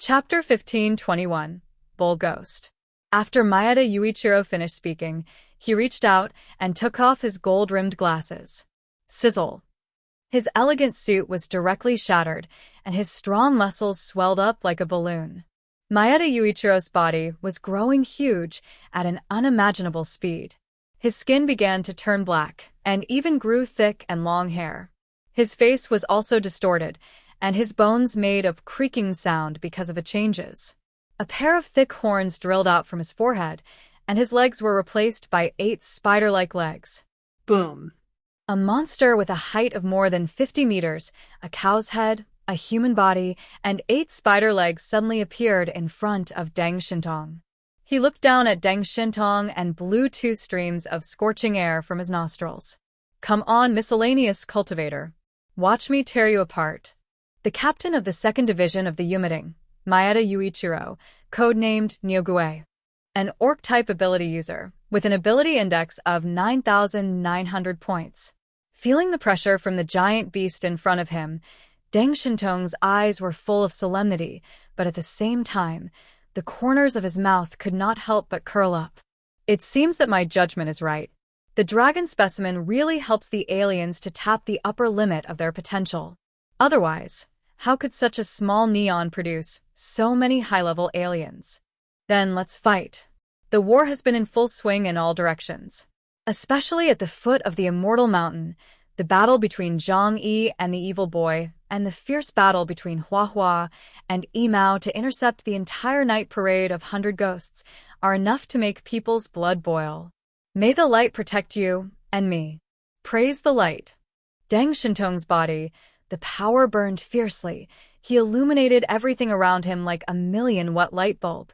Chapter 1521, Bull Ghost. After Maeda Yuichiro finished speaking, he reached out and took off his gold-rimmed glasses. Sizzle. His elegant suit was directly shattered, and his strong muscles swelled up like a balloon. Maeda Yuichiro's body was growing huge at an unimaginable speed. His skin began to turn black, and even grew thick and long hair. His face was also distorted, and his bones made of creaking sound because of the changes. A pair of thick horns drilled out from his forehead, and his legs were replaced by 8 spider-like legs. Boom. A monster with a height of more than 50 meters, a cow's head, a human body, and 8 spider legs suddenly appeared in front of Deng Shintong. He looked down at Deng Shintong and blew 2 streams of scorching air from his nostrils. Come on, miscellaneous cultivator. Watch me tear you apart. The captain of the 2nd Division of the Yumiting, Maeda Yuichiro, codenamed Nyogue, an orc-type ability user, with an ability index of 9,900 points. Feeling the pressure from the giant beast in front of him, Deng Shintong's eyes were full of solemnity, but at the same time, the corners of his mouth could not help but curl up. It seems that my judgment is right. The dragon specimen really helps the aliens to tap the upper limit of their potential. Otherwise, how could such a small neon produce so many high-level aliens? Then let's fight. The war has been in full swing in all directions. Especially at the foot of the Immortal Mountain, the battle between Zhang Yi and the Evil Boy, and the fierce battle between Hua Hua and Yimao to intercept the entire night parade of 100 ghosts are enough to make people's blood boil. May the light protect you and me. Praise the light. Deng Shintong's body, the power burned fiercely. He illuminated everything around him like a 1,000,000-watt light bulb,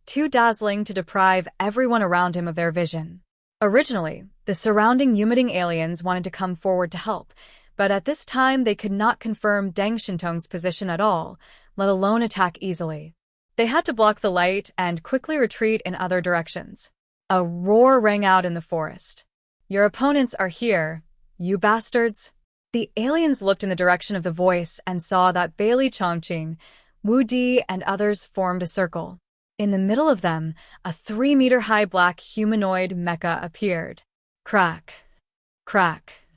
too dazzling to deprive everyone around him of their vision. Originally, the surrounding Yumiting aliens wanted to come forward to help, but at this time they could not confirm Deng Shintong's position at all, let alone attack easily. They had to block the light and quickly retreat in other directions. A roar rang out in the forest. Your opponents are here, you bastards. The aliens looked in the direction of the voice and saw that Bailey Chongqing, Wu Di, and others formed a circle. In the middle of them, a 3-meter-high black humanoid mecha appeared. Crack. Crack.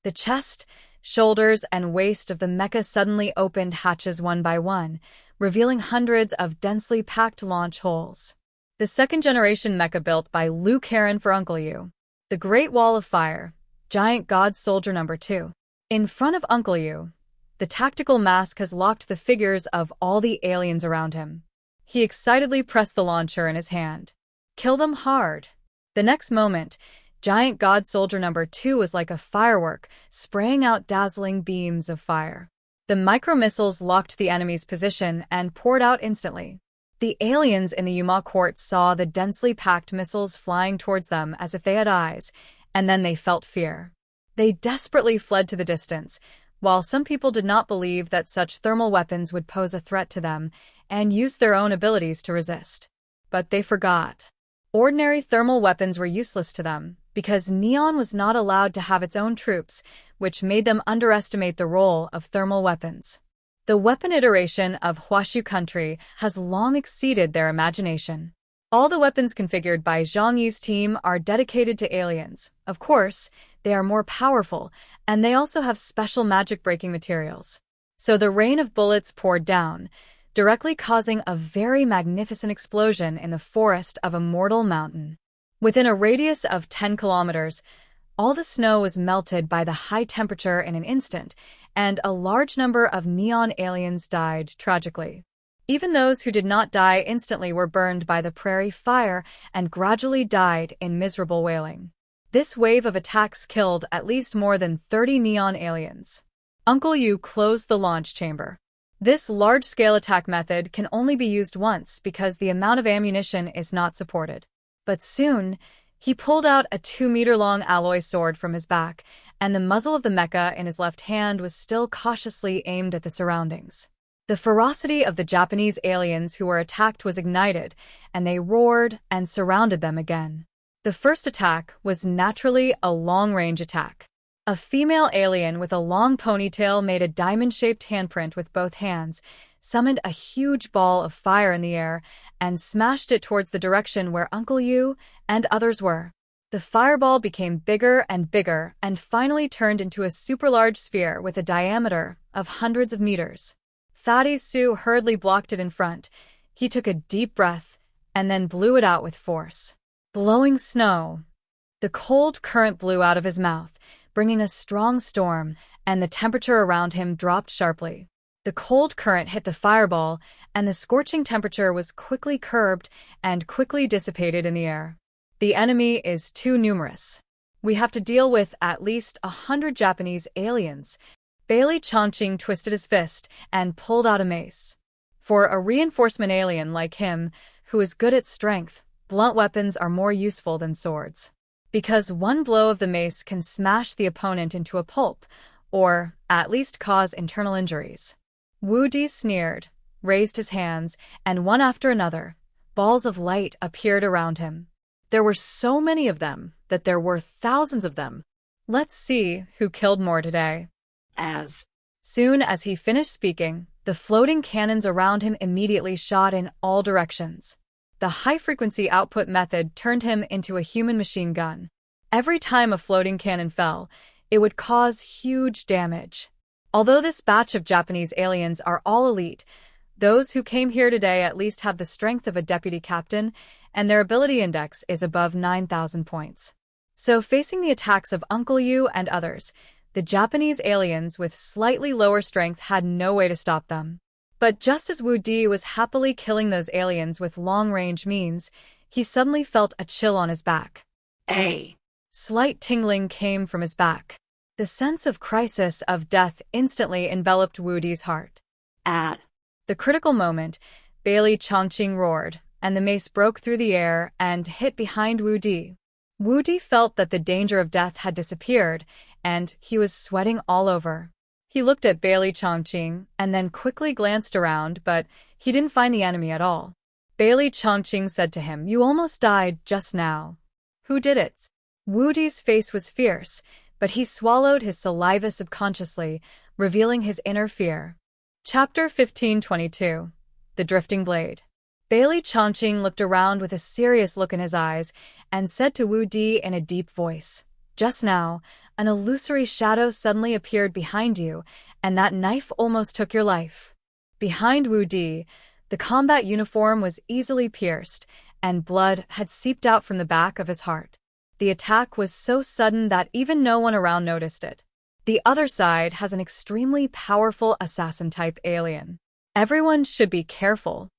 The chest, shoulders, and waist of the mecha suddenly opened hatches one by one, revealing hundreds of densely packed launch holes. The 2nd-generation mecha built by Luke Heron for Uncle Yu. The Great Wall of Fire, Giant God Soldier No. 2. In front of Uncle Yu, the tactical mask has locked the figures of all the aliens around him. He excitedly pressed the launcher in his hand. Kill them hard. The next moment, Giant God Soldier No. 2 was like a firework, spraying out dazzling beams of fire. The micro-missiles locked the enemy's position and poured out instantly. The aliens in the Yuma court saw the densely packed missiles flying towards them as if they had eyes, and then they felt fear. They desperately fled to the distance, while some people did not believe that such thermal weapons would pose a threat to them and used their own abilities to resist. But they forgot. Ordinary thermal weapons were useless to them, because Neon was not allowed to have its own troops, which made them underestimate the role of thermal weapons. The weapon iteration of Huashu country has long exceeded their imagination. All the weapons configured by Zhang Yi's team are dedicated to aliens. Of course, they are more powerful, and they also have special magic-breaking materials. So the rain of bullets poured down, directly causing a very magnificent explosion in the forest of Immortal Mountain. Within a radius of 10 kilometers, all the snow was melted by the high temperature in an instant, and a large number of neon aliens died tragically. Even those who did not die instantly were burned by the prairie fire and gradually died in miserable wailing. This wave of attacks killed at least more than 30 neon aliens. Uncle Yu closed the launch chamber. This large-scale attack method can only be used once because the amount of ammunition is not supported. But soon, he pulled out a 2-meter-long alloy sword from his back, and the muzzle of the mecha in his left hand was still cautiously aimed at the surroundings. The ferocity of the Japanese aliens who were attacked was ignited, and they roared and surrounded them again. The first attack was naturally a long-range attack. A female alien with a long ponytail made a diamond-shaped handprint with both hands, summoned a huge ball of fire in the air, and smashed it towards the direction where Uncle Yu and others were. The fireball became bigger and bigger and finally turned into a super-large sphere with a diameter of hundreds of meters. Fatty Sue hurriedly blocked it in front. He took a deep breath and then blew it out with force. Blowing snow. The cold current blew out of his mouth, bringing a strong storm, and the temperature around him dropped sharply. The cold current hit the fireball, and the scorching temperature was quickly curbed and quickly dissipated in the air. The enemy is too numerous. We have to deal with at least 100 Japanese aliens. Bailey Chongqing twisted his fist and pulled out a mace. For a reinforcement alien like him, who is good at strength, blunt weapons are more useful than swords. Because one blow of the mace can smash the opponent into a pulp, or at least cause internal injuries. Wu Di sneered, raised his hands, and one after another, balls of light appeared around him. There were so many of them that there were thousands of them. Let's see who killed more today. As soon as he finished speaking, the floating cannons around him immediately shot in all directions. The high-frequency output method turned him into a human machine gun. Every time a floating cannon fell, it would cause huge damage. Although this batch of Japanese aliens are all elite, those who came here today at least have the strength of a deputy captain, and their ability index is above 9,000 points. So facing the attacks of Uncle Yu and others, the Japanese aliens with slightly lower strength had no way to stop them. But just as Wu Di was happily killing those aliens with long-range means, he suddenly felt a chill on his back. A slight tingling came from his back. The sense of crisis of death instantly enveloped Wu Di's heart. At the critical moment, Bailey Chongqing roared, and the mace broke through the air and hit behind Wu Di. Wu Di felt that the danger of death had disappeared, and he was sweating all over. He looked at Bailey Chongqing and then quickly glanced around, but he didn't find the enemy at all. Bailey Chongqing said to him, "You almost died just now. Who did it?" Wu Di's face was fierce, but he swallowed his saliva subconsciously, revealing his inner fear. Chapter 1522. The Drifting Blade. Bailey Chongqing looked around with a serious look in his eyes and said to Wu Di in a deep voice, "Just now, an illusory shadow suddenly appeared behind you, and that knife almost took your life." Behind Wu Di, the combat uniform was easily pierced, and blood had seeped out from the back of his heart. The attack was so sudden that even no one around noticed it. The other side has an extremely powerful assassin-type alien. Everyone should be careful.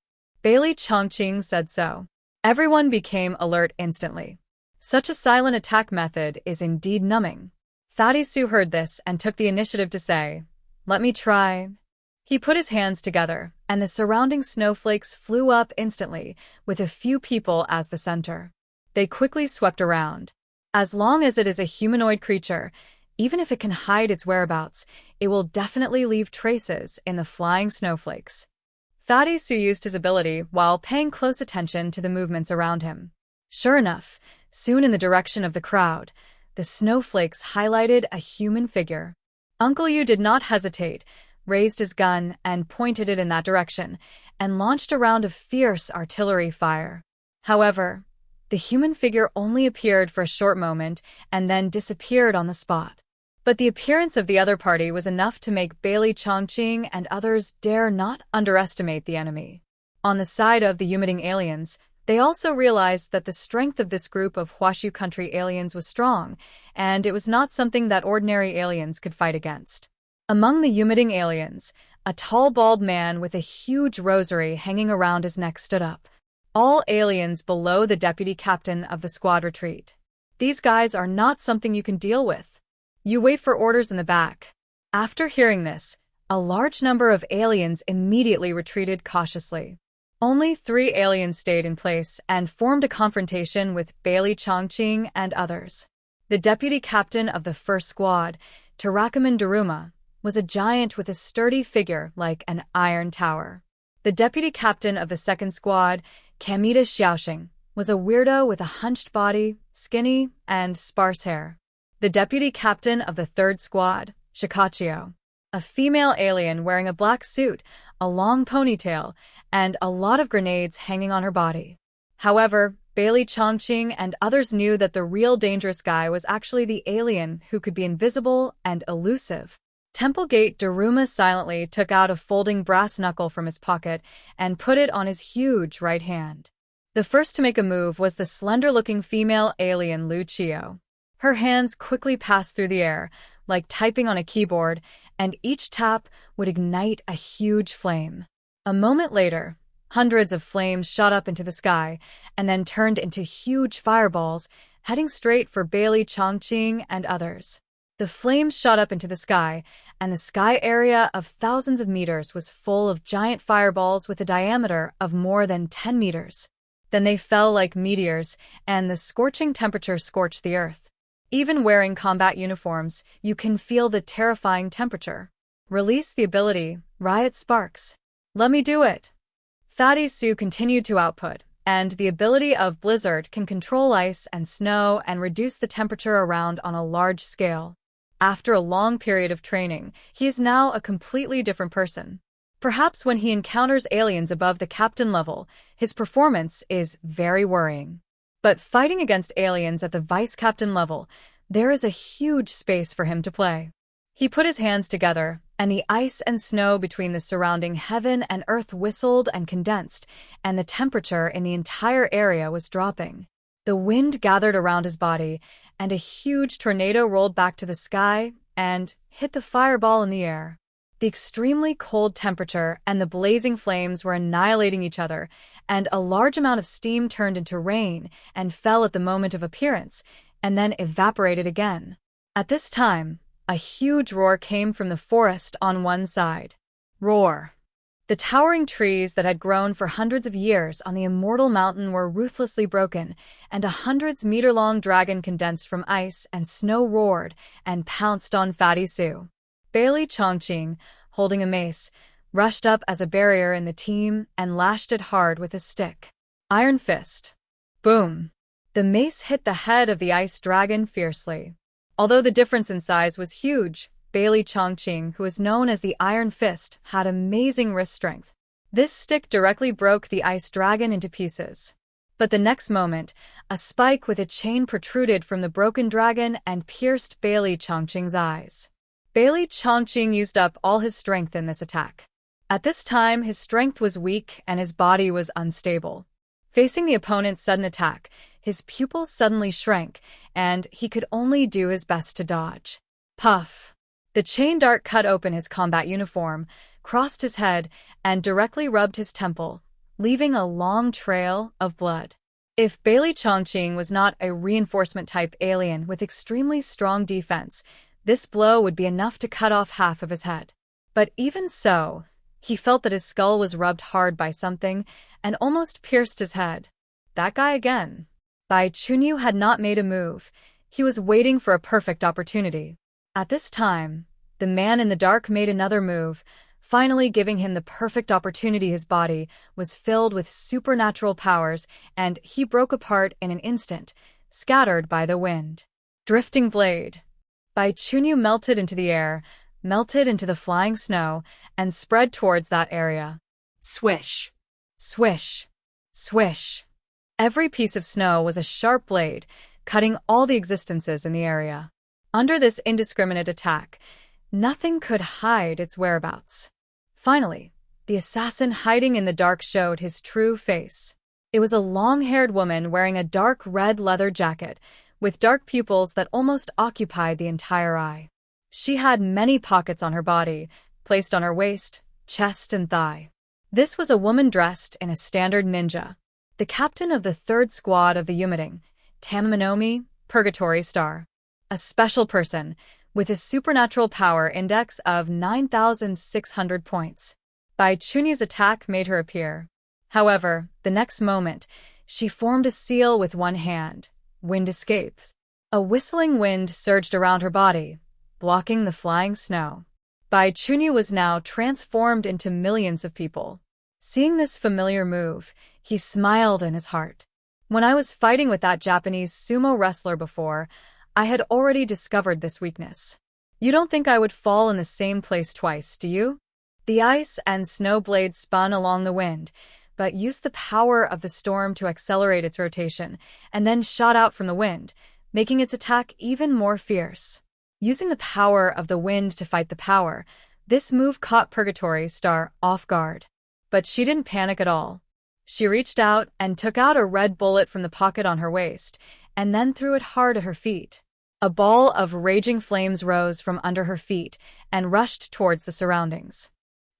Bailey Chongqing said so. Everyone became alert instantly. Such a silent attack method is indeed numbing. Fatty Sue heard this and took the initiative to say, "Let me try." He put his hands together, and the surrounding snowflakes flew up instantly, with a few people as the center. They quickly swept around. As long as it is a humanoid creature, even if it can hide its whereabouts, it will definitely leave traces in the flying snowflakes. Fatty Sue used his ability while paying close attention to the movements around him. Sure enough, soon in the direction of the crowd, the snowflakes highlighted a human figure. Uncle Yu did not hesitate, raised his gun and pointed it in that direction, and launched a round of fierce artillery fire. However, the human figure only appeared for a short moment and then disappeared on the spot. But the appearance of the other party was enough to make Bailey Chongqing and others dare not underestimate the enemy. On the side of the Yumiting aliens, they also realized that the strength of this group of Huashu country aliens was strong, and it was not something that ordinary aliens could fight against. Among the Yumiting aliens, a tall bald man with a huge rosary hanging around his neck stood up. All aliens below the deputy captain of the squad retreat. These guys are not something you can deal with. You wait for orders in the back. After hearing this, a large number of aliens immediately retreated cautiously. Only 3 aliens stayed in place and formed a confrontation with Bailey Chongqing and others. The deputy captain of the first squad, Tarakaman Daruma, was a giant with a sturdy figure like an iron tower. The deputy captain of the second squad, Kamita Xiaoxing, was a weirdo with a hunched body, skinny, and sparse hair. the deputy captain of the third squad, Shikachio. A female alien wearing a black suit, a long ponytail, and a lot of grenades hanging on her body. However, Bailey Chongqing and others knew that the real dangerous guy was actually the alien who could be invisible and elusive. Templegate Daruma silently took out a folding brass knuckle from his pocket and put it on his huge right hand. The first to make a move was the slender-looking female alien Lu Chio. Her hands quickly passed through the air, like typing on a keyboard, and each tap would ignite a huge flame. A moment later, hundreds of flames shot up into the sky and then turned into huge fireballs, heading straight for Bailey Chongqing and others. The flames shot up into the sky, and the sky area of thousands of meters was full of giant fireballs with a diameter of more than 10 meters. Then they fell like meteors, and the scorching temperature scorched the earth. Even wearing combat uniforms, you can feel the terrifying temperature. Release the ability, Riot Sparks. Let me do it. Fatty Sue continued to output, and the ability of Blizzard can control ice and snow and reduce the temperature around on a large scale. After a long period of training, he is now a completely different person. Perhaps when he encounters aliens above the captain level, his performance is very worrying. But fighting against aliens at the vice-captain level, there is a huge space for him to play. He put his hands together, and the ice and snow between the surrounding heaven and earth whistled and condensed, and the temperature in the entire area was dropping. The wind gathered around his body, and a huge tornado rolled back to the sky and hit the fireball in the air. The extremely cold temperature and the blazing flames were annihilating each other, and a large amount of steam turned into rain and fell at the moment of appearance, and then evaporated again. At this time, a huge roar came from the forest on one side. Roar. The towering trees that had grown for hundreds of years on the Immortal Mountain were ruthlessly broken, and a hundreds-meter-long dragon condensed from ice and snow roared and pounced on Fatty Sue. Bailey Chongqing, holding a mace, rushed up as a barrier in the team and lashed it hard with a stick. Iron Fist. Boom. The mace hit the head of the ice dragon fiercely. Although the difference in size was huge, Bailey Chongqing, who is known as the Iron Fist, had amazing wrist strength. This stick directly broke the ice dragon into pieces. But the next moment, a spike with a chain protruded from the broken dragon and pierced Bailey Chongqing's eyes. Bailey Chongqing used up all his strength in this attack. At this time, his strength was weak and his body was unstable. Facing the opponent's sudden attack, his pupils suddenly shrank, and he could only do his best to dodge. Puff! The chain dart cut open his combat uniform, crossed his head, and directly rubbed his temple, leaving a long trail of blood. If Bailey Chongqing was not a reinforcement-type alien with extremely strong defense, this blow would be enough to cut off half of his head. But even so, he felt that his skull was rubbed hard by something and almost pierced his head. That guy again. Bai Chunyu had not made a move. He was waiting for a perfect opportunity. At this time, the man in the dark made another move, finally giving him the perfect opportunity. His body was filled with supernatural powers, and he broke apart in an instant, scattered by the wind. Drifting blade. Bai Chunyu melted into the air, melted into the flying snow, and spread towards that area. Swish. Swish. Swish. Every piece of snow was a sharp blade, cutting all the existences in the area. Under this indiscriminate attack, nothing could hide its whereabouts. Finally, the assassin hiding in the dark showed his true face. It was a long-haired woman wearing a dark red leather jacket, with dark pupils that almost occupied the entire eye. She had many pockets on her body, placed on her waist, chest, and thigh. This was a woman dressed in a standard ninja. The captain of the third squad of the Yumiting, Tamaminomi, Purgatory Star. A special person, with a supernatural power index of 9,600 points. Bai Chunyu's attack made her appear. However, the next moment, she formed a seal with one hand. Wind escapes. A whistling wind surged around her body, blocking the flying snow. Bai Chunyu was now transformed into millions of people. Seeing this familiar move, he smiled in his heart. When I was fighting with that Japanese sumo wrestler before, I had already discovered this weakness. You don't think I would fall in the same place twice, do you? The ice and snow blade spun along the wind, but used the power of the storm to accelerate its rotation, and then shot out from the wind, making its attack even more fierce. Using the power of the wind to fight the power, this move caught Purgatory Star off guard. But she didn't panic at all. She reached out and took out a red bullet from the pocket on her waist, and then threw it hard at her feet. A ball of raging flames rose from under her feet and rushed towards the surroundings.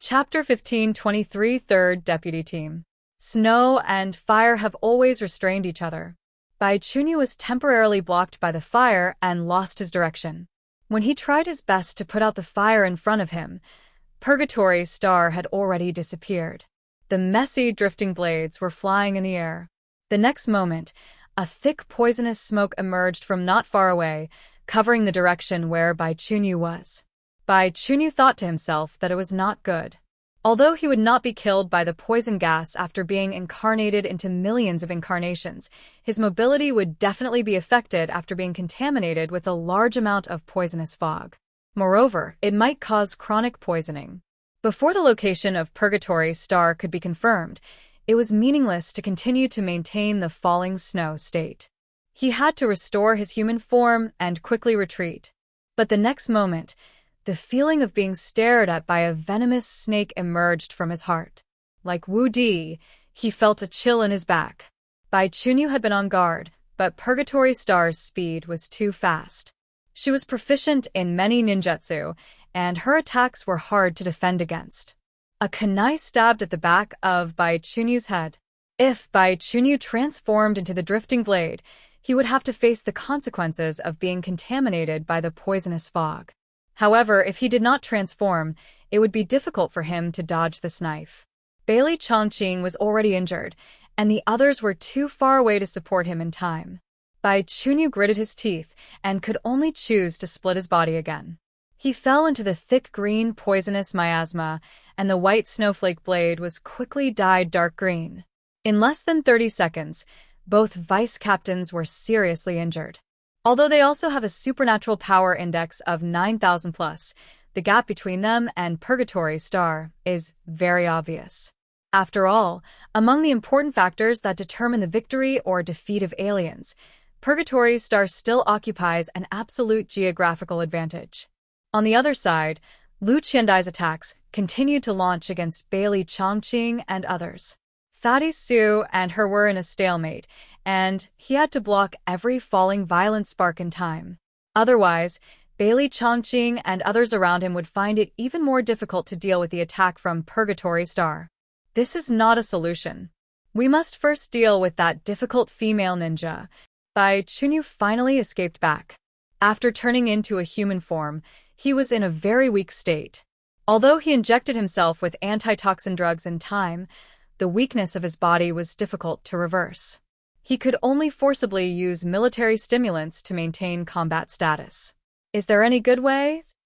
Chapter 1523 Third Deputy Team. Snow and fire have always restrained each other. Bai Chunyu was temporarily blocked by the fire and lost his direction. When he tried his best to put out the fire in front of him, Purgatory Star had already disappeared. The messy, drifting blades were flying in the air. The next moment, a thick, poisonous smoke emerged from not far away, covering the direction where Bai Chunyu was. Bai Chunyu thought to himself that it was not good. Although he would not be killed by the poison gas after being incarnated into millions of incarnations, his mobility would definitely be affected after being contaminated with a large amount of poisonous fog. Moreover, it might cause chronic poisoning. Before the location of Purgatory Star could be confirmed, it was meaningless to continue to maintain the falling snow state. He had to restore his human form and quickly retreat. But the next moment, the feeling of being stared at by a venomous snake emerged from his heart. Like Wu Di, he felt a chill in his back. Bai Chunyu had been on guard, but Purgatory Star's speed was too fast. She was proficient in many ninjutsu, and her attacks were hard to defend against. A kunai stabbed at the back of Bai Chunyu's head. If Bai Chunyu transformed into the drifting blade, he would have to face the consequences of being contaminated by the poisonous fog. However, if he did not transform, it would be difficult for him to dodge this knife. Bailey Chongqing was already injured, and the others were too far away to support him in time. Bai Chunyu gritted his teeth and could only choose to split his body again. He fell into the thick green poisonous miasma, and the white snowflake blade was quickly dyed dark green. In less than 30 seconds, both vice captains were seriously injured. Although they also have a supernatural power index of 9,000 plus, the gap between them and Purgatory Star is very obvious. After all, among the important factors that determine the victory or defeat of aliens, Purgatory Star still occupies an absolute geographical advantage. On the other side, Lu Qiandai's attacks continued to launch against Bailey Chongqing and others. Fatty Su and her were in a stalemate, and he had to block every falling violent spark in time. Otherwise, Bailey Chongqing and others around him would find it even more difficult to deal with the attack from Purgatory Star. This is not a solution. We must first deal with that difficult female ninja. Bai Chunyu finally escaped back. After turning into a human form, he was in a very weak state. Although he injected himself with antitoxin drugs in time, the weakness of his body was difficult to reverse. He could only forcibly use military stimulants to maintain combat status. Is there any good ways?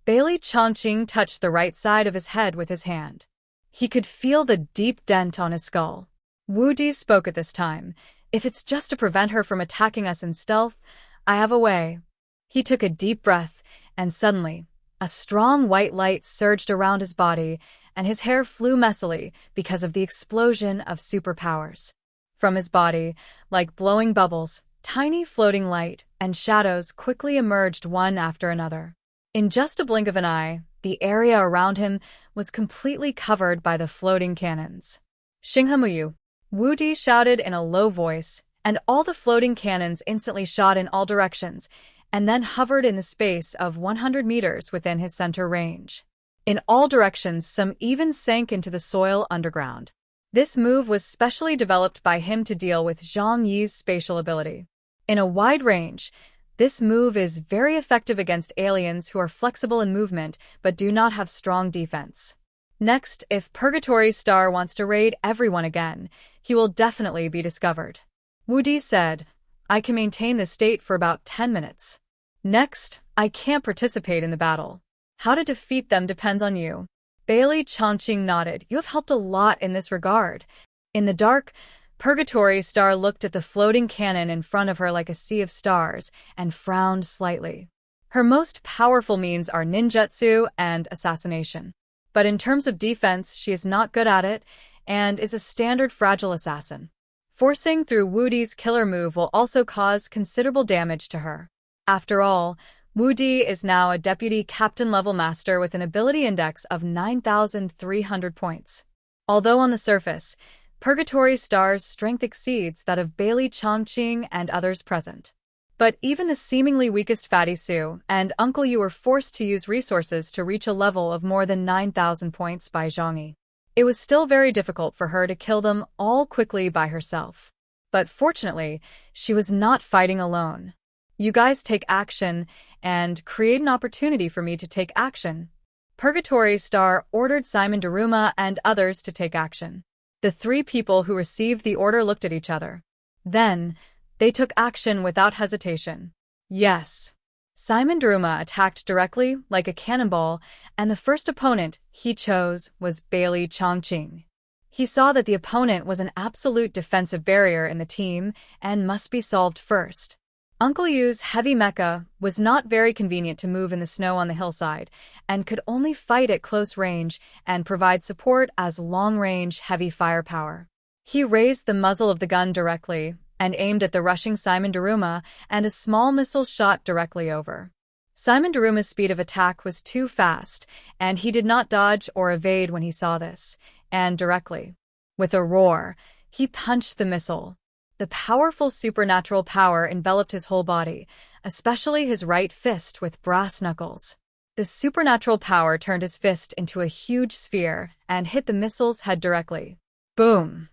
Bailey Chongqing touched the right side of his head with his hand. He could feel the deep dent on his skull. Wu Di spoke at this time. If it's just to prevent her from attacking us in stealth, I have a way. He took a deep breath, and suddenly, a strong white light surged around his body, and his hair flew messily because of the explosion of superpowers. From his body, like blowing bubbles, tiny floating light and shadows quickly emerged one after another. In just a blink of an eye, the area around him was completely covered by the floating cannons. Xinghemuyu, Wu Di shouted in a low voice, and all the floating cannons instantly shot in all directions, and then hovered in the space of 100 meters within his center range. In all directions, some even sank into the soil underground. This move was specially developed by him to deal with Zhang Yi's spatial ability. In a wide range, this move is very effective against aliens who are flexible in movement but do not have strong defense. Next, if Purgatory Star wants to raid everyone again, he will definitely be discovered. Wu Di said, I can maintain this state for about 10 minutes. Next, I can't participate in the battle. How to defeat them depends on you. Bailey Chongqing nodded. You have helped a lot in this regard. In the dark, Purgatory Star looked at the floating cannon in front of her like a sea of stars and frowned slightly. Her most powerful means are ninjutsu and assassination. But in terms of defense, she is not good at it and is a standard fragile assassin. Forcing through Wudi's killer move will also cause considerable damage to her. After all, Wudi is now a deputy captain-level master with an ability index of 9,300 points. Although on the surface, Purgatory Star's strength exceeds that of Bailey Chongqing and others present. But even the seemingly weakest Fatty Sue and Uncle Yu were forced to use resources to reach a level of more than 9,000 points by Zhongyi. It was still very difficult for her to kill them all quickly by herself. But fortunately, she was not fighting alone. You guys take action and create an opportunity for me to take action. Purgatory Star ordered Simon Daruma and others to take action. The three people who received the order looked at each other. Then, they took action without hesitation. Yes. Simon Daruma attacked directly, like a cannonball, and the first opponent he chose was Bailey Chongqing. He saw that the opponent was an absolute defensive barrier in the team and must be solved first. Uncle Yu's heavy mecha was not very convenient to move in the snow on the hillside, and could only fight at close range and provide support as long-range heavy firepower. He raised the muzzle of the gun directly and aimed at the rushing Simon Daruma, and a small missile shot directly over. Simon Daruma's speed of attack was too fast, and he did not dodge or evade when he saw this, and directly, with a roar, he punched the missile. The powerful supernatural power enveloped his whole body, especially his right fist with brass knuckles. The supernatural power turned his fist into a huge sphere and hit the missile's head directly. Boom!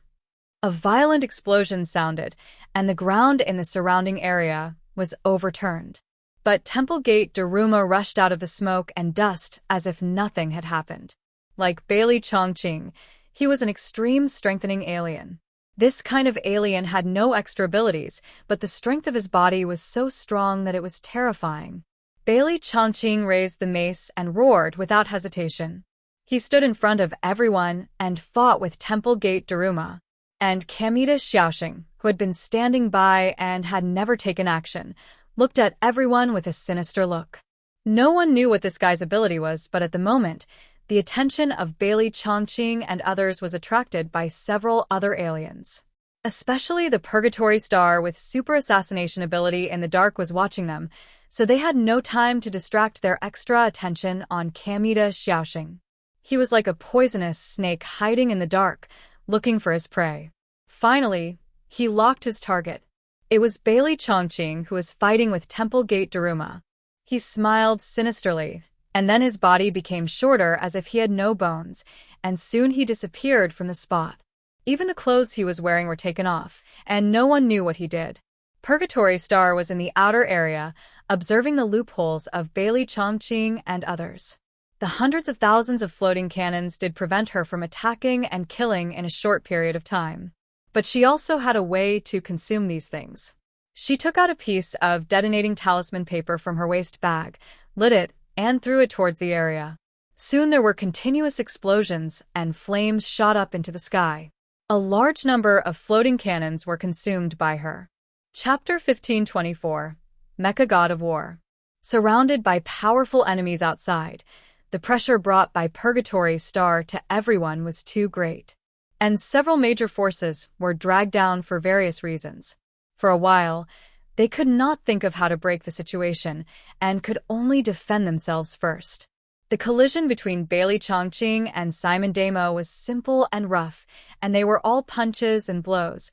A violent explosion sounded, and the ground in the surrounding area was overturned. But Temple Gate Daruma rushed out of the smoke and dust as if nothing had happened. Like Bailey Chongqing, he was an extreme strengthening alien. This kind of alien had no extra abilities, but the strength of his body was so strong that it was terrifying. Bailey Chongqing raised the mace and roared without hesitation. He stood in front of everyone and fought with Temple Gate Daruma. And Kamita Xiaoxing, who had been standing by and had never taken action, looked at everyone with a sinister look. No one knew what this guy's ability was, but at the moment, the attention of Bailey Chongqing and others was attracted by several other aliens. Especially the Purgatory Star with super assassination ability in the dark was watching them, so they had no time to distract their extra attention on Kamita Xiaoxing. He was like a poisonous snake hiding in the dark, looking for his prey. Finally, he locked his target. It was Bailey Chongqing who was fighting with Temple Gate Daruma. He smiled sinisterly, and then his body became shorter as if he had no bones, and soon he disappeared from the spot. Even the clothes he was wearing were taken off, and no one knew what he did. Purgatory Star was in the outer area, observing the loopholes of Bailey Chongqing and others. The hundreds of thousands of floating cannons did prevent her from attacking and killing in a short period of time. But she also had a way to consume these things. She took out a piece of detonating talisman paper from her waist bag, lit it, and threw it towards the area. Soon there were continuous explosions, and flames shot up into the sky. A large number of floating cannons were consumed by her. Chapter 1524, Mecha God of War. Surrounded by powerful enemies outside, the pressure brought by Purgatory Star to everyone was too great. And several major forces were dragged down for various reasons. For a while, they could not think of how to break the situation, and could only defend themselves first. The collision between Bailey Chongqing and Simon Damo was simple and rough, and they were all punches and blows,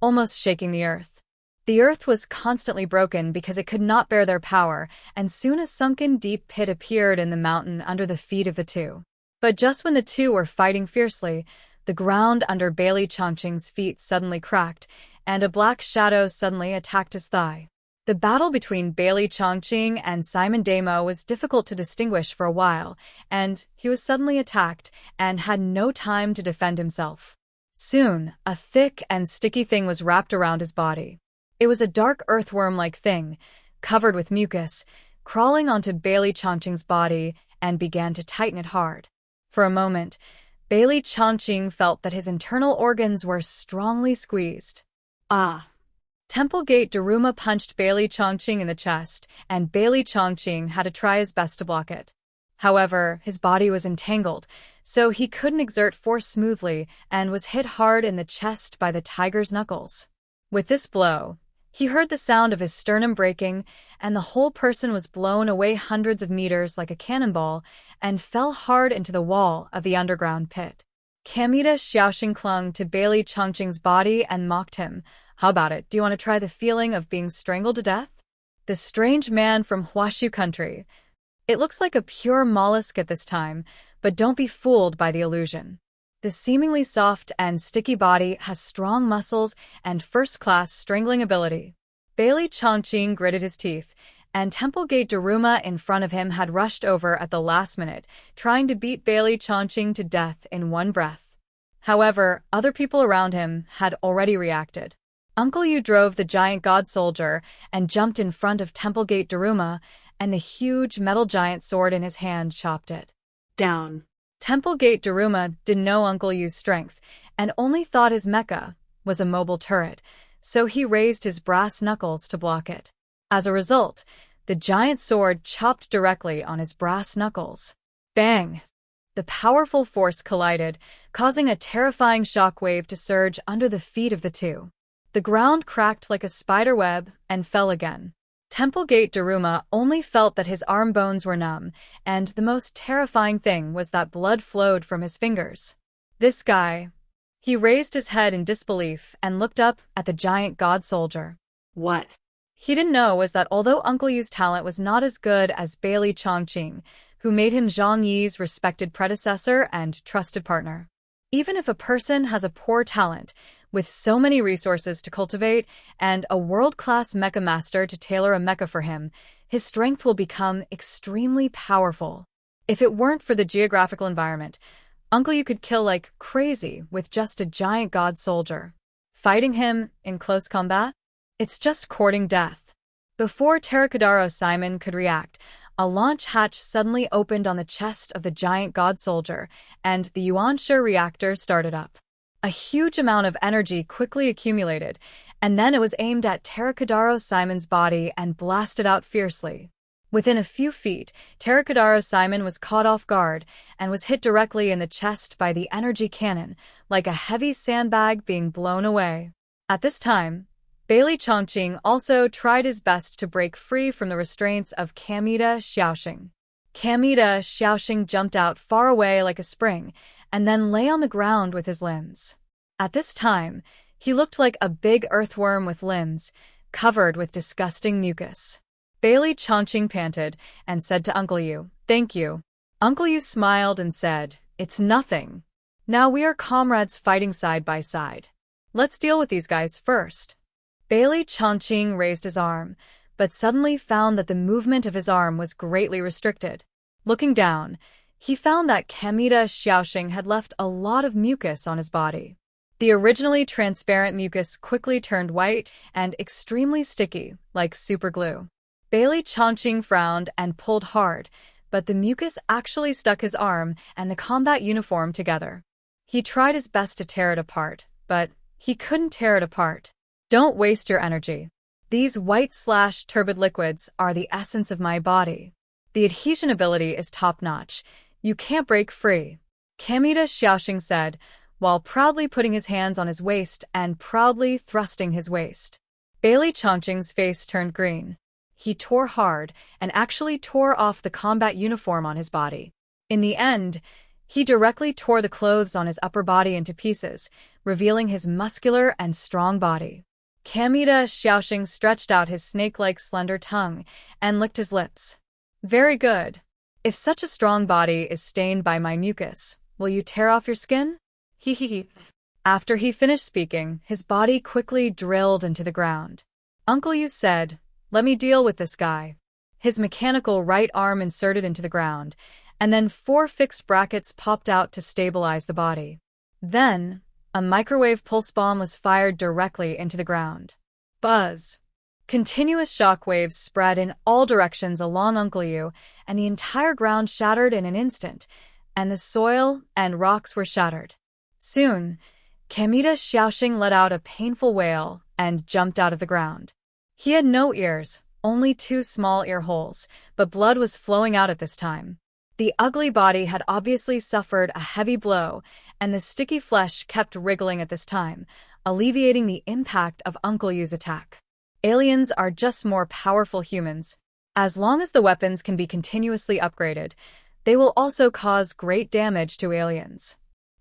almost shaking the earth. The earth was constantly broken because it could not bear their power, and soon a sunken deep pit appeared in the mountain under the feet of the two. But just when the two were fighting fiercely, the ground under Bailey Chongqing's feet suddenly cracked, and a black shadow suddenly attacked his thigh. The battle between Bailey Chongqing and Simon Damo was difficult to distinguish for a while, and he was suddenly attacked and had no time to defend himself. Soon, a thick and sticky thing was wrapped around his body. It was a dark earthworm-like thing, covered with mucus, crawling onto Bailey Chongqing's body and began to tighten it hard. For a moment, Bailey Chongqing felt that his internal organs were strongly squeezed. Ah. Temple Gate Daruma punched Bailey Chongqing in the chest, and Bailey Chongqing had to try his best to block it. However, his body was entangled, so he couldn't exert force smoothly and was hit hard in the chest by the tiger's knuckles. With this blow, he heard the sound of his sternum breaking, and the whole person was blown away hundreds of meters like a cannonball and fell hard into the wall of the underground pit. Kamita Xiaoxing clung to Bailey Chongqing's body and mocked him. How about it? Do you want to try the feeling of being strangled to death? The strange man from Huashu country. It looks like a pure mollusk at this time, but don't be fooled by the illusion. The seemingly soft and sticky body has strong muscles and first-class strangling ability. Bailey Chongqing gritted his teeth, and Temple Gate Daruma in front of him had rushed over at the last minute, trying to beat Bailey Chongqing to death in one breath. However, other people around him had already reacted. Uncle Yu drove the giant god soldier and jumped in front of Temple Gate Daruma, and the huge metal giant sword in his hand chopped it Down. Temple Gate Daruma didn't know Uncle Yu's strength and only thought his mecha was a mobile turret, so he raised his brass knuckles to block it. As a result, the giant sword chopped directly on his brass knuckles. Bang! The powerful force collided, causing a terrifying shockwave to surge under the feet of the two. The ground cracked like a spider web and fell again. Temple Gate Daruma only felt that his arm bones were numb, and the most terrifying thing was that blood flowed from his fingers. This guy. He raised his head in disbelief and looked up at the giant god soldier. What he didn't know was that although Uncle Yu's talent was not as good as Bailey Chongqing, who made him Zhang Yi's respected predecessor and trusted partner. Even if a person has a poor talent, with so many resources to cultivate and a world-class mecha master to tailor a mecha for him, his strength will become extremely powerful. If it weren't for the geographical environment, Uncle Yu could kill like crazy with just a giant god soldier. Fighting him in close combat? It's just courting death. Before Terracadaro Simon could react, a launch hatch suddenly opened on the chest of the giant god soldier, and the Yuansha reactor started up. A huge amount of energy quickly accumulated, and then it was aimed at Terracadaro Simon's body and blasted out fiercely. Within a few feet, Terracadaro Simon was caught off guard and was hit directly in the chest by the energy cannon, like a heavy sandbag being blown away. At this time, Bailey Chongqing also tried his best to break free from the restraints of Kamita Xiaoxing. Kamita Xiaoxing jumped out far away like a spring, and then lay on the ground with his limbs. At this time, he looked like a big earthworm with limbs, covered with disgusting mucus. Bailey Chongqing panted and said to Uncle Yu, "Thank you." Uncle Yu smiled and said, "It's nothing. Now we are comrades fighting side by side. Let's deal with these guys first." Bailey Chongqing raised his arm, but suddenly found that the movement of his arm was greatly restricted. Looking down, he found that Kamita Xiaoxing had left a lot of mucus on his body. The originally transparent mucus quickly turned white and extremely sticky, like superglue. Bailey Chongqing frowned and pulled hard, but the mucus actually stuck his arm and the combat uniform together. He tried his best to tear it apart, but he couldn't tear it apart. Don't waste your energy. These white/turbid liquids are the essence of my body. The adhesion ability is top-notch. You can't break free, Kamita Xiaoxing said, while proudly putting his hands on his waist and proudly thrusting his waist. Bailey Chongqing's face turned green. He tore hard and actually tore off the combat uniform on his body. In the end, he directly tore the clothes on his upper body into pieces, revealing his muscular and strong body. Kamita Xiaoxing stretched out his snake-like slender tongue and licked his lips. Very good. If such a strong body is stained by my mucus, will you tear off your skin? Hee. After he finished speaking, his body quickly drilled into the ground. Uncle Yu said, "Let me deal with this guy." His mechanical right arm inserted into the ground, and then 4 fixed brackets popped out to stabilize the body. Then, a microwave pulse bomb was fired directly into the ground. Buzz. Continuous shock waves spread in all directions along Uncle Yu, and the entire ground shattered in an instant, and the soil and rocks were shattered. Soon, Kamita Xiaoxing let out a painful wail and jumped out of the ground. He had no ears, only 2 small ear holes, but blood was flowing out at this time. The ugly body had obviously suffered a heavy blow, and the sticky flesh kept wriggling at this time, alleviating the impact of Uncle Yu's attack. Aliens are just more powerful humans. As long as the weapons can be continuously upgraded, they will also cause great damage to aliens.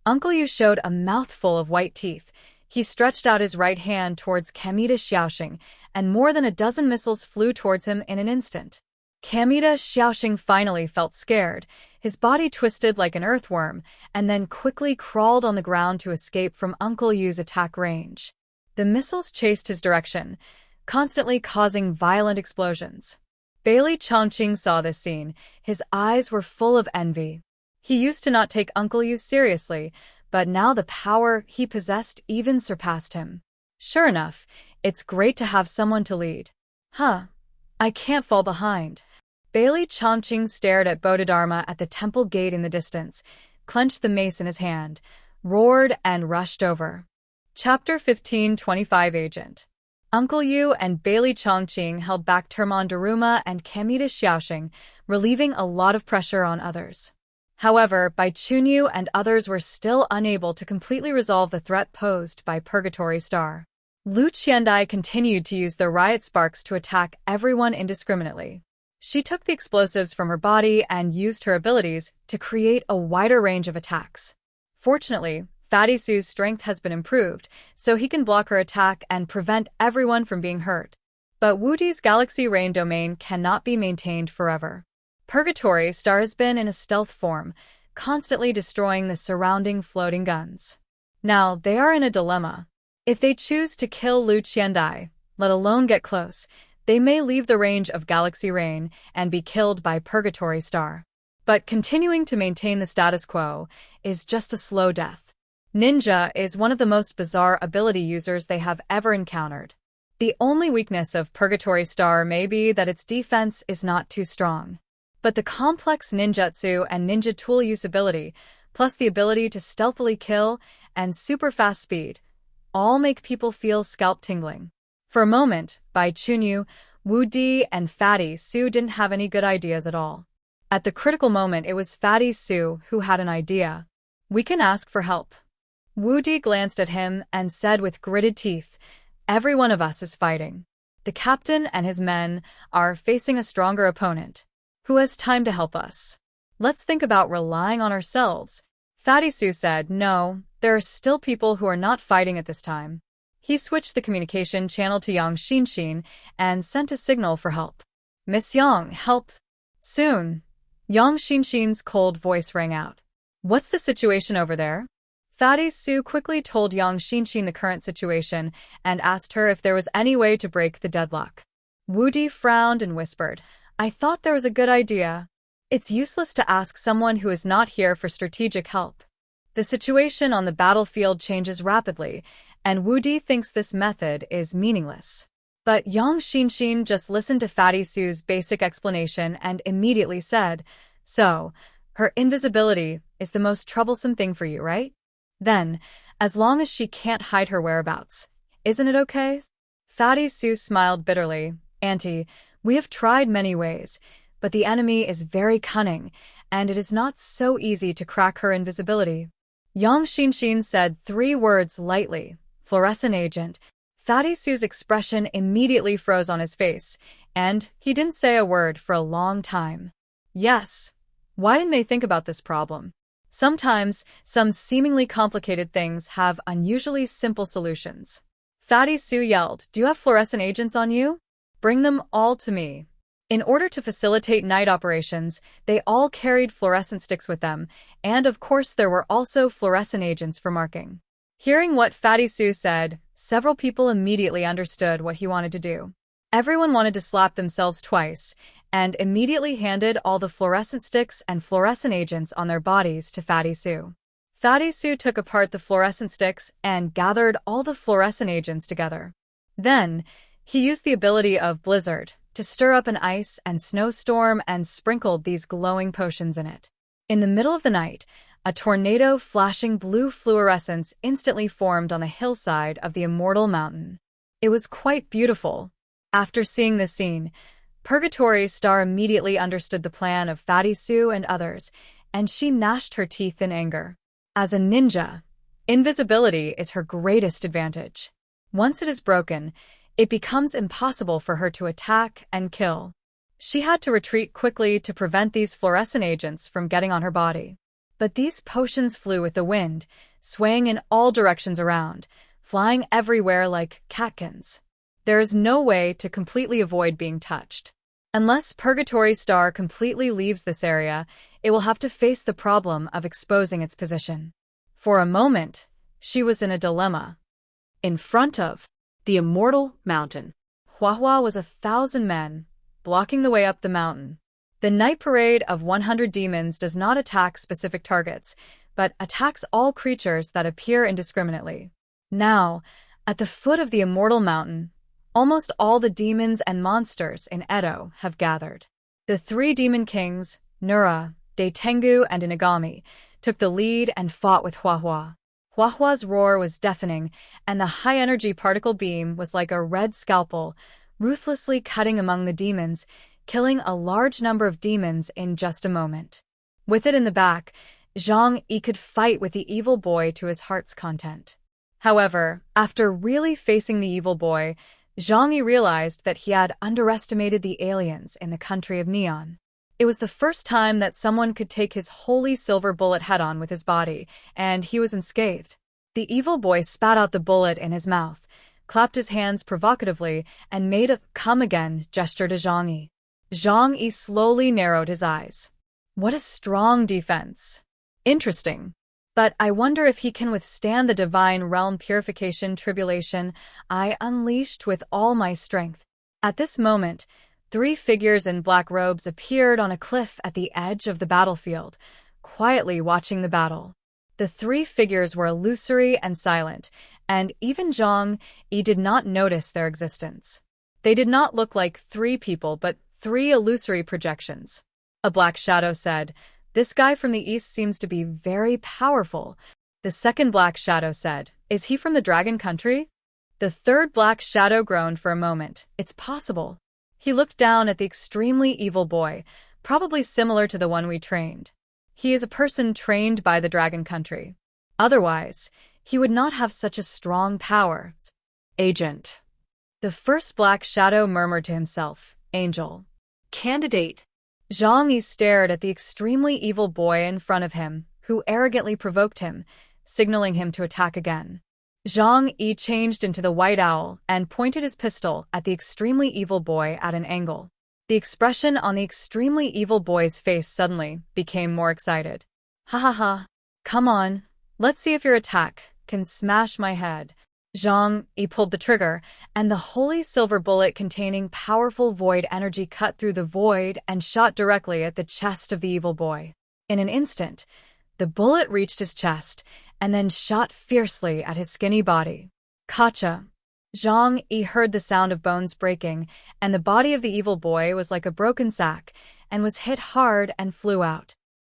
Uncle Yu showed a mouthful of white teeth. He stretched out his right hand towards Kamita Xiaoxing, and more than a dozen missiles flew towards him in an instant. Kamita Xiaoxing finally felt scared. His body twisted like an earthworm, and then quickly crawled on the ground to escape from Uncle Yu's attack range. The missiles chased his direction, constantly causing violent explosions. Bailey Chongqing saw this scene. His eyes were full of envy. He used to not take Uncle Yu seriously, but now the power he possessed even surpassed him. Sure enough, it's great to have someone to lead. I can't fall behind. Bailey Chongqing stared at Bodhidharma at the temple gate in the distance, clenched the mace in his hand, roared, and rushed over. Chapter 15:25 Agent. Uncle Yu and Bailey Chongqing held back Termondaruma and Kamita Xiaoxing, relieving a lot of pressure on others. However, Bai Chunyu and others were still unable to completely resolve the threat posed by Purgatory Star. Lu Qiandai continued to use the riot sparks to attack everyone indiscriminately. She took the explosives from her body and used her abilities to create a wider range of attacks. Fortunately, Fatty Sue's strength has been improved, so he can block her attack and prevent everyone from being hurt. But Wudi's Galaxy Rain domain cannot be maintained forever. Purgatory Star has been in a stealth form, constantly destroying the surrounding floating guns. Now, they are in a dilemma. If they choose to kill Lu Qiandai, let alone get close, they may leave the range of Galaxy Rain and be killed by Purgatory Star. But continuing to maintain the status quo is just a slow death. Ninja is one of the most bizarre ability users they have ever encountered. The only weakness of Purgatory Star may be that its defense is not too strong. But the complex ninjutsu and ninja tool use ability, plus the ability to stealthily kill and super fast speed, all make people feel scalp tingling. For a moment, Bai Chunyu, Wu Di, and Fatty Su didn't have any good ideas at all. At the critical moment, it was Fatty Su who had an idea. We can ask for help. Wu Di glanced at him and said with gritted teeth, every one of us is fighting. The captain and his men are facing a stronger opponent. Who has time to help us? Let's think about relying on ourselves. Fatty Su said, no, there are still people who are not fighting at this time. He switched the communication channel to Yang Xinxin and sent a signal for help. Miss Yang, help! Soon. Yang Xinxin's cold voice rang out. What's the situation over there? Fatty Su quickly told Yang Xinxin the current situation and asked her if there was any way to break the deadlock. Wu Di frowned and whispered, I thought there was a good idea. It's useless to ask someone who is not here for strategic help. The situation on the battlefield changes rapidly, and Wu Di thinks this method is meaningless. But Yang Xinxin just listened to Fatty Su's basic explanation and immediately said, so, her invisibility is the most troublesome thing for you, right? Then, as long as she can't hide her whereabouts, isn't it okay? Fatty Su smiled bitterly. Auntie, we have tried many ways, but the enemy is very cunning, and it is not so easy to crack her invisibility. Yang Xinxin said 3 words lightly. Fluorescent agent. Fatty Su's expression immediately froze on his face, and he didn't say a word for a long time. Yes. Why didn't they think about this problem? Sometimes, some seemingly complicated things have unusually simple solutions. Fatty Su yelled, do you have fluorescent agents on you? Bring them all to me. In order to facilitate night operations, they all carried fluorescent sticks with them, and of course there were also fluorescent agents for marking. Hearing what Fatty Su said, several people immediately understood what he wanted to do. Everyone wanted to slap themselves twice, and immediately handed all the fluorescent sticks and fluorescent agents on their bodies to Fatty Su. Fatty Su took apart the fluorescent sticks and gathered all the fluorescent agents together. Then, he used the ability of Blizzard to stir up an ice and snowstorm and sprinkled these glowing potions in it. In the middle of the night, a tornado flashing blue fluorescence instantly formed on the hillside of the Immortal Mountain. It was quite beautiful. After seeing this scene, Purgatory Star immediately understood the plan of Fatty Sue and others, and she gnashed her teeth in anger. As a ninja, invisibility is her greatest advantage. Once it is broken, it becomes impossible for her to attack and kill. She had to retreat quickly to prevent these fluorescent agents from getting on her body. But these potions flew with the wind, swaying in all directions around, flying everywhere like catkins. There is no way to completely avoid being touched. Unless Purgatory Star completely leaves this area, it will have to face the problem of exposing its position. For a moment, she was in a dilemma. In front of the Immortal Mountain, Hua was 1,000 men, blocking the way up the mountain. The night parade of 100 demons does not attack specific targets, but attacks all creatures that appear indiscriminately. Now, at the foot of the Immortal Mountain, almost all the demons and monsters in Edo have gathered. The three demon kings, Nura, Daitengu, and Inagami, took the lead and fought with Hua. Hua's roar was deafening, and the high-energy particle beam was like a red scalpel, ruthlessly cutting among the demons, killing a large number of demons in just a moment. With it in the back, Zhang Yi could fight with the evil boy to his heart's content. However, after really facing the evil boy, Zhang Yi realized that he had underestimated the aliens in the country of Neon. It was the first time that someone could take his holy silver bullet head-on with his body, and he was unscathed. The evil boy spat out the bullet in his mouth, clapped his hands provocatively, and made a come again gesture to Zhang Yi. Zhang Yi slowly narrowed his eyes. What a strong defense. Interesting. But I wonder if he can withstand the divine realm purification tribulation I unleashed with all my strength. At this moment, 3 figures in black robes appeared on a cliff at the edge of the battlefield, quietly watching the battle. The 3 figures were illusory and silent, and even Zhang Yi did not notice their existence. They did not look like 3 people but 3 illusory projections. A black shadow said, "This guy from the east seems to be very powerful." The second black shadow said, "Is he from the dragon country?" The third black shadow groaned for a moment. "It's possible." He looked down at the extremely evil boy, probably similar to the one we trained. He is a person trained by the dragon country. Otherwise, he would not have such a strong power. Agent. The first black shadow murmured to himself, "Angel. Candidate." Zhang Yi stared at the extremely evil boy in front of him, who arrogantly provoked him, signaling him to attack again. Zhang Yi changed into the white owl and pointed his pistol at the extremely evil boy at an angle. The expression on the extremely evil boy's face suddenly became more excited. "Ha ha ha. Come on, let's see if your attack can smash my head." Zhang Yi pulled the trigger, and the holy silver bullet containing powerful void energy cut through the void and shot directly at the chest of the evil boy. In an instant, the bullet reached his chest and then shot fiercely at his skinny body. Kacha. Zhang Yi heard the sound of bones breaking, and the body of the evil boy was like a broken sack and was hit hard and flew out.